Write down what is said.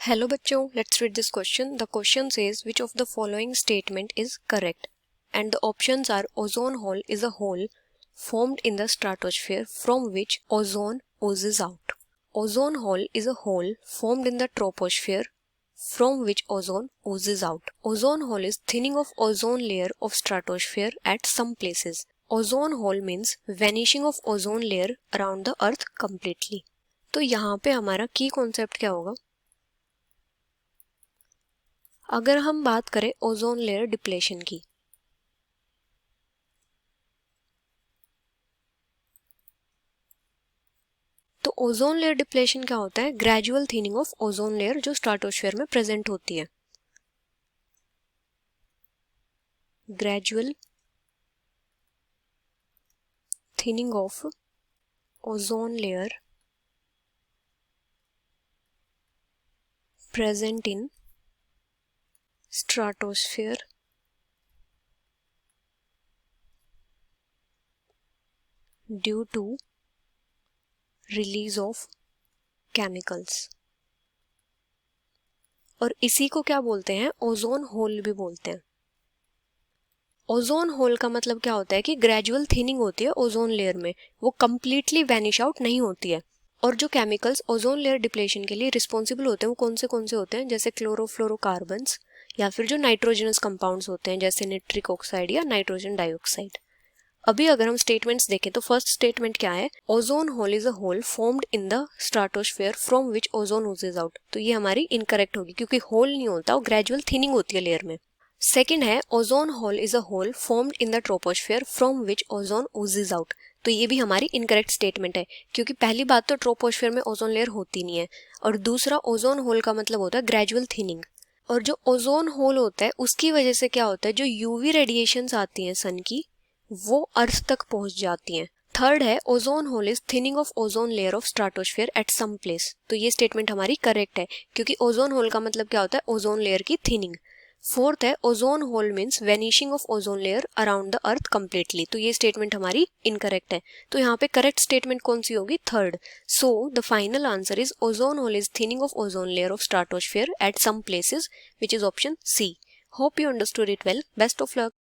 Hello बच्चों, let's read this question. The question says which of the following statement is correct and the options are ozone hole is a hole formed in the stratosphere from which ozone oozes out. Ozone hole is a hole formed in the troposphere from which ozone oozes out. Ozone hole is thinning of ozone layer of stratosphere at some places. Ozone hole means vanishing of ozone layer around the earth completely. तो यहाँ पे हमारा की concept क्या होगा? अगर हम बात करें ओजोन लेयर डिप्लेशन की, तो ओजोन लेयर डिप्लेशन क्या होता है? Gradual thinning of ozone layer जो स्ट्राटोस्फीयर में प्रेजेंट होती है. Gradual thinning of ozone layer present in stratosphere due to release of chemicals. और इसी को क्या बोलते हैं? ओजोन होल भी बोलते हैं. ओजोन होल का मतलब क्या होता है कि ग्रेजुअल थिनिंग होती है ओजोन लेयर में, वो कंप्लीटली वैनिश आउट नहीं होती है. और जो केमिकल्स ओजोन लेयर डिप्लेशन के लिए रिस्पॉन्सिबल होते हैं वो कौन से होते हैं? जैसे क्लोरोफ्लोरोकार्बन्स या फिर जो नाइट्रोजनस कंपाउंड्स होते हैं जैसे निट्रिक ऑक्साइड या नाइट्रोजन डाइऑक्साइड. अभी अगर हम स्टेटमेंट्स देखें तो फर्स्ट स्टेटमेंट क्या है? Ozone hole is a hole formed in the stratosphere from which ozone oozes out. तो ये हमारी इनकरेक्ट होगी क्योंकि होल नहीं होता, वो ग्रेजुअल थिनिंग होती है लेयर में. सेकेंड है ozone hole is a hole formed in the troposphere from which ozone oozes out. तो ये भी हमारी इनकरेक्ट स्टेटमेंट है क्योंकि पहली बात तो ट्रोपोस्फीयर में ओजोन लेयर होती नहीं है, और दूसरा ओजोन होल का मतलब होता है ग्रेजुअल थिनिंग. और जो ओजोन होल होता है उसकी वजह से क्या होता है? जो यूवी रेडिएशंस आती हैं सन की, वो अर्थ तक पहुंच जाती हैं. थर्ड है ozone hole is thinning of ozone layer of stratosphere at some place. तो ये स्टेटमेंट हमारी करेक्ट है क्योंकि ओजोन होल का मतलब क्या होता है? ओजोन लेयर की थिनिंग. फोर्थ है ozone whole means vanishing of ozone layer around the earth completely. तो ये स्टेटमेंट हमारी इनकरेक्ट है. तो यहाँ पे करेक्ट स्टेटमेंट कौन सी होगी? Third. So the final answer is ozone hole is thinning of ozone layer of stratosphere at some places, which is option C. Hope you understood it well. Best of luck.